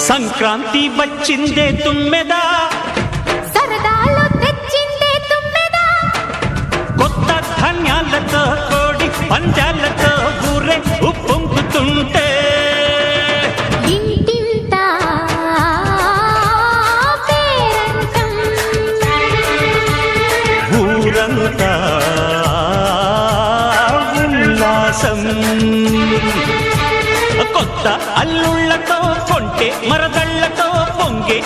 సంక్రాంతి వచ్చిందే తుమ్మెదా, సరదాలు తెచ్చిందే తుమ్మెదా, కొత్త ధాన్యాలతో కోడి పంజాలతో ఊరే ఉప్పొంగుతుంటే ఇంటింత పేరంటం, ఊరంతా ఉల్లాసం. కొత్త అల్లుళ్ళతో కొంటే మరదళ్లతో పొంగే